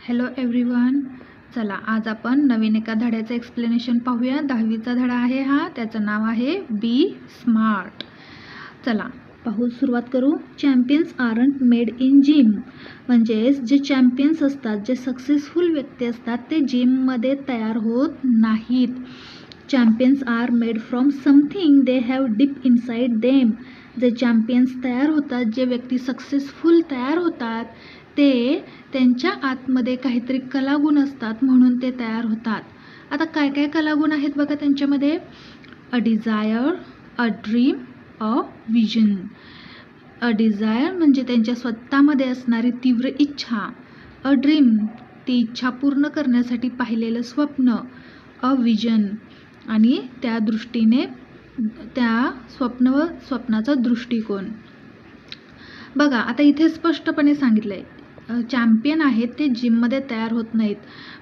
Hello everyone. चला आज आपण नवीन एका धड्याचं एक्सप्लेनेशन पाहूया. 10वीचा धडा आहे हा. त्याचं नाव आहे बी स्मार्ट. चला पाहू, सुरुवात करू. Champions aren't made in gym. म्हणजेच जे चॅम्पियन्स असतात, जे सक्सेसफुल व्यक्ती असतात, ते जिममध्ये तयार होत नाहीत. Champions are made from something they have deep inside them. जे चॅम्पियन्स तयार होतात, जे व्यक्ती सक्सेसफुल तयार होतात, ते त्यांच्या आतमध्ये काहीतरी कलागुण असतात, म्हणून ते तयार होतात. आता काय काय कलागुण आहेत बघा त्यांच्यामध्ये. A desire, a dream, a vision. A desire म्हणजे त्यांच्या स्वतःमध्ये असणारी तीव्र इच्छा. अ ड्रीम ती इच्छा पूर्ण करण्यासाठी पाहिलेलं स्वप्न. अ विजन आणि त्या दृष्टीने त्या स्वप्नाचा दृष्टिकोन. बघा आता इथे स्पष्टपणे सांगितलंय, चॅम्पियन आहेत ते जिममध्ये तयार होत नाहीत.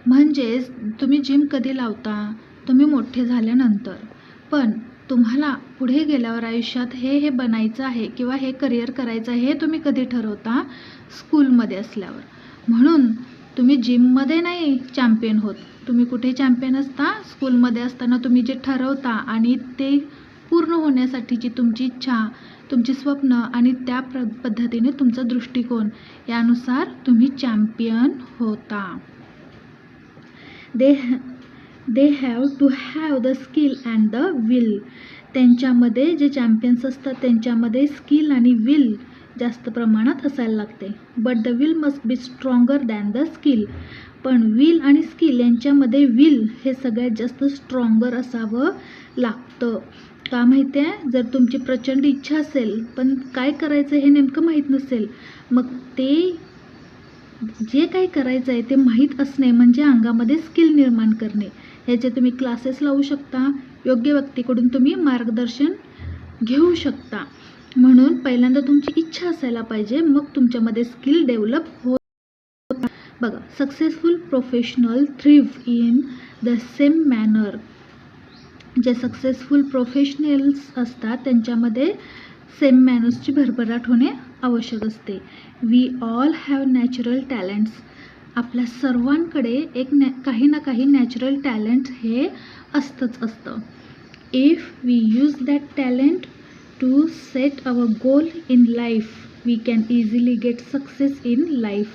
म्हणजेच तुम्ही जिम कधी लावता? तुम्ही मोठे झाल्यानंतर. पण तुम्हाला पुढे गेल्यावर आयुष्यात हे बनायचं आहे किंवा हे करिअर करायचं आहे, हे तुम्ही कधी ठरवता? स्कूलमध्ये असल्यावर. म्हणून तुम्ही जिममध्ये नाही चॅम्पियन होत. तुम्ही कुठे चॅम्पियन असता? स्कूलमध्ये असताना तुम्ही जे ठरवता आणि ते पूर्ण होण्यासाठीची तुमची इच्छा, तुमची स्वप्न आणि त्या पद्धतीने तुमचा दृष्टिकोन, यानुसार तुम्ही चॅम्पियन होता. They have to have the skill and the will. त्यांच्यामध्ये जे चॅम्पियन्स असतात त्यांच्यामध्ये स्किल आणि विल जास्त प्रमाणात असायला लागते. But the will must be stronger than the skill. पण विल आणि स्किल यांच्यामध्ये विल हे सगळ्यात जास्त स्ट्रॉंगर असावं लागतं. का माहिती आहे? जर तुमची प्रचंड इच्छा असेल पण काय करायचं हे नेमकं माहीत नसेल, मग ते जे काही करायचं आहे ते माहीत असणे म्हणजे अंगामध्ये स्किल निर्माण करणे. ह्याचे तुम्ही क्लासेस लावू शकता. योग्य व्यक्तीकडून तुम्ही मार्गदर्शन घेऊ शकता. म्हणून पहिल्यांदा तुमची इच्छा असायला पाहिजे, मग तुमच्यामध्ये स्किल डेव्हलप होत. बघा, successful professional thrive in the same manner. जे सक्सेसफुल प्रोफेशनल्स असतात त्यांच्यामध्ये सेम मॅनर्सची भरभराट होणे आवश्यक असते. We all have natural talents. आपल्या सर्वांकडे काही ना काही नॅचरल टॅलेंट हे असतंच असतं. If we use that talent to set our goal in life, we can easily get success in life.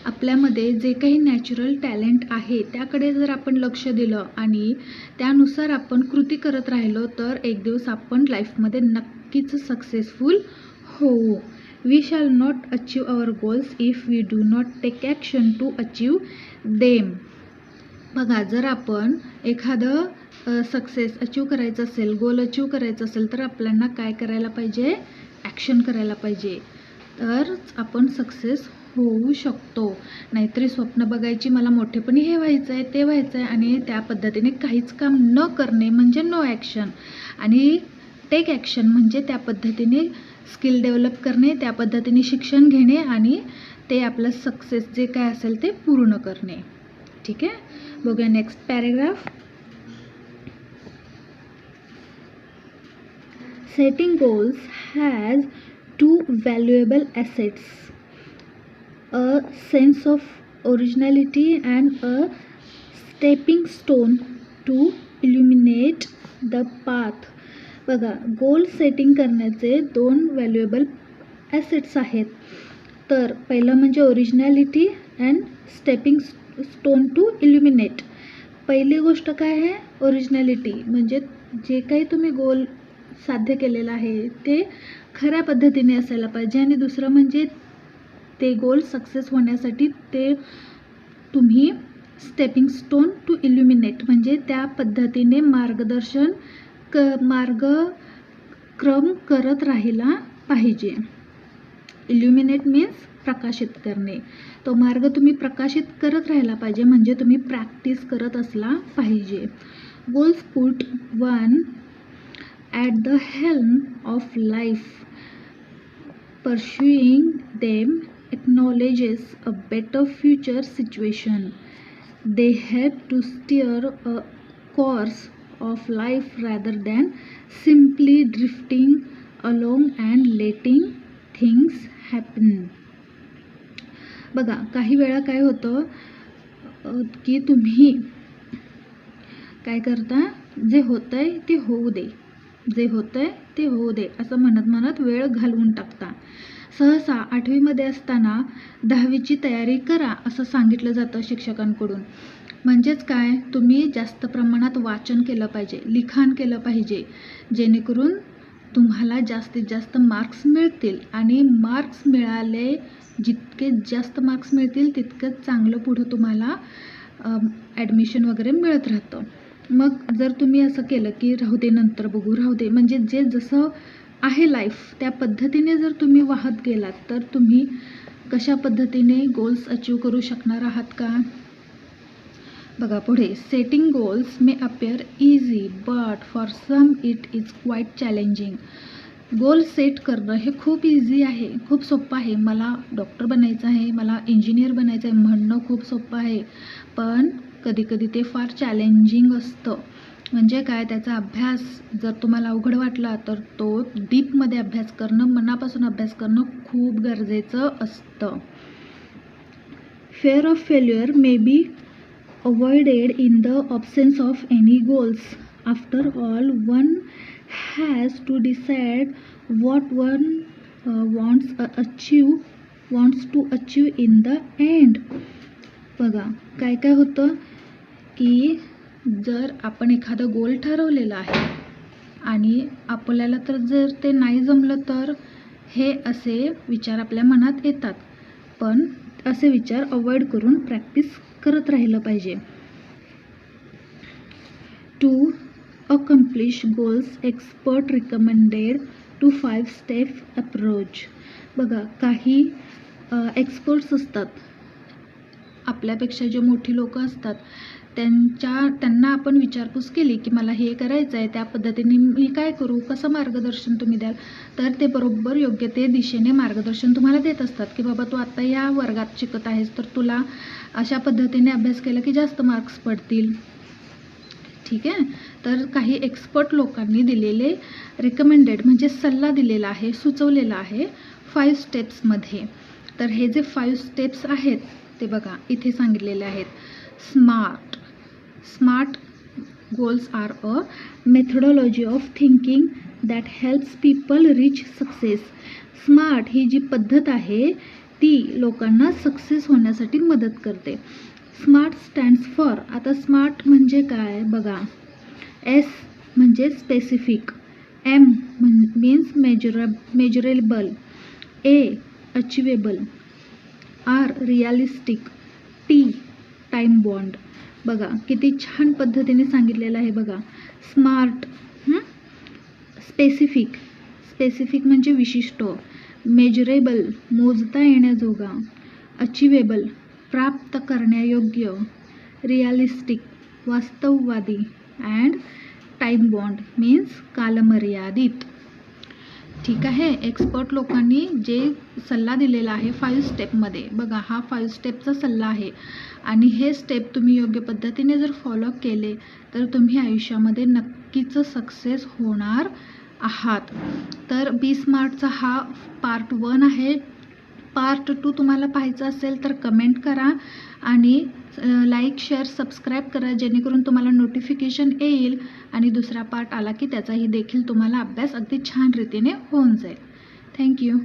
आपल्यामध्ये जे काही नॅचरल टॅलेंट आहे त्याकडे जर आपण लक्ष दिलं आणि त्यानुसार आपण कृती करत राहिलो, तर एक दिवस आपण लाईफमध्ये नक्कीच सक्सेसफुल होऊ. We shall not achieve our goals if we do not take action to achieve them. बघा, जर आपण एखादं सक्सेस अचीव करायचं असेल, गोल अचीव करायचं असेल, तर आपल्याला काय करायला पाहिजे? ॲक्शन करायला पाहिजे. तरच आपण सक्सेस होऊ शकतो. नाहीतरी स्वप्न बघायची, मला मोठेपणी हे व्हायचं आहे, ते व्हायचं आहे, आणि त्या पद्धतीने काहीच काम न करणे म्हणजे नो ॲक्शन. आणि टेक ॲक्शन म्हणजे त्या पद्धतीने स्किल डेव्हलप करणे, त्या पद्धतीने शिक्षण घेणे आणि ते आपलं सक्सेस जे काय असेल ते पूर्ण करणे. ठीक आहे, बघूया next paragraph. Setting goals has to valuable assets. A sense of originality and a stepping stone to illuminate the path. बघा, गोल सेटिंग करण्याचे 2 व्हॅल्युएबल ॲसेट्स आहेत. तर पहिलं म्हणजे originality and stepping stone to illuminate. पहिली गोष्ट काय आहे? ओरिजिनॅलिटी. म्हणजे जे काही तुम्ही गोल साध्य केलेलं आहे ते खऱ्या पद्धतीने असायला पाहिजे. आणि दुसरं म्हणजे ते गोल सक्सेस होण्यासाठी ते तुम्ही स्टेपिंग स्टोन टू इल्युमिनेट म्हणजे त्या पद्धतीने मार्गक्रम करत राहिला पाहिजे. इल्युमिनेट मीन्स प्रकाशित करणे. तो मार्ग तुम्ही प्रकाशित करत राहिला पाहिजे, म्हणजे तुम्ही प्रॅक्टिस करत असला पाहिजे. Goals put one at the helm of life. Pursuing them acknowledges a better future situation. They help to steer a course of life rather than simply drifting along and letting things happen. बघा, काही वेळा काय होतं, की तुम्ही काय करता, जे होतं आहे ते होऊ दे, जे होतं आहे ते होऊ दे असं म्हणत म्हणत वेळ घालवून टाकता. सहसा 8वीमध्ये असताना 10वीची तयारी करा असं सांगितलं जातं शिक्षकांकडून. म्हणजेच काय, तुम्ही जास्त प्रमाणात वाचन केलं पाहिजे, लिखाण केलं पाहिजे, जेणेकरून तुम्हाला जास्तीत जास्त मार्क्स मिळतील. आणि मार्क्स मिळाले, जितके जास्त मार्क्स मिळतील तितकंच चांगलं पुढं तुम्हाला ॲडमिशन वगैरे मिळत राहतं. मग जर तुम्ही असं केलं की राहू दे, नंतर बघू, राहू दे, म्हणजे जे जसं आहे लाईफ त्या पद्धतीने जर तुम्ही वाहत गेलात तर तुम्ही कशा पद्धतीने गोल्स अचीव करू शकणार आहात का? बघा पुढे, setting goals may appear easy but for some it is quite challenging. Goal set करणं हे खूप इझी आहे, खूप सोपं आहे. मला डॉक्टर बनायचं आहे, मला इंजिनियर बनायचं आहे म्हणणं खूप सोपं आहे, पण कधीकधी ते फार चॅलेंजिंग असतं. म्हणजे काय, त्याचा अभ्यास जर तुम्हाला अवघड वाटला तर तो डीपमध्ये अभ्यास करणं, मनापासून अभ्यास करणं खूप गरजेचं असतं. Fair of failure may be avoided in the absence of any goals. After all, one has to decide what one wants to achieve in the end. बघा काय काय होतं की जर आपण एखादं गोल ठरवलेलं आहे आणि आपल्याला तर जर ते नाही जमलं तर हे असे विचार आपल्या मनात येतात. पण असे विचार अवॉइड करून प्रॅक्टिस करत राहिलं पाहिजे. To accomplish goals expert recommended to 5 step approach. बघा काही एक्सपर्ट्स असतात, आपल्यापेक्षा जे मोठी लोक असतात त्यांना आपण विचारपूस केली की मला हे करायचं आहे, त्या पद्धतीने मी काय करू, कसं मार्गदर्शन तुम्ही द्याल, तर ते बरोबर योग्य ते दिशेने मार्गदर्शन तुम्हाला देत असतात की बाबा तू आता या वर्गात शिकत आहेस तर तुला अशा पद्धतीने अभ्यास केला की जास्त मार्क्स पडतील. ठीक आहे, तर काही एक्सपर्ट लोकांनी दिलेले रिकमेंडेड म्हणजे सल्ला दिलेला आहे, सुचवलेला आहे 5 स्टेप्समध्ये. तर हे जे 5 स्टेप्स आहेत ते बघा इथे सांगितलेले आहेत. Smart goals are a methodology of thinking that helps people reach success. Smart ही जी पद्धत आहे ती लोकांना सक्सेस होण्यासाठी मदत करते. स्मार्ट स्टँड्स फॉर, आता स्मार्ट म्हणजे काय बघा, एस म्हणजे specific, M means measurable, A achievable, R realistic, T time bond. बघा किती छान पद्धतीने सांगितलेलं आहे बघा. स्मार्ट, स्पेसिफिक म्हणजे विशिष्ट, मेजरेबल मोजता येण्याजोगा, अचिवेबल प्राप्त करण्यायोग्य, रिअलिस्टिक वास्तववादी, अँड टाईम बॉन्ड मीन्स कालमर्यादित. ठीक आहे, एक्सपर्ट लोकांनी जे सल्ला दिलेला आहे 5 स्टेपमध्ये, बघा हा 5 स्टेपचा सल्ला आहे आणि हे स्टेप तुम्ही योग्य पद्धतीने जर फॉलो केले तर तुम्ही आयुष्यामध्ये नक्कीच सक्सेस होणार आहात. तर बी स्मार्टचा हा पार्ट 1 आहे. पार्ट 2 तुम्हाला पाहायचं असेल तर कमेंट करा आणि लाईक, शेअर, सबस्क्राईब करा, जेणेकरून तुम्हाला नोटिफिकेशन येईल आणि दुसरा पार्ट आला की त्याचाही देखील तुम्हाला अभ्यास अगदी छान रीतीने होऊन जाईल. थँक्यू.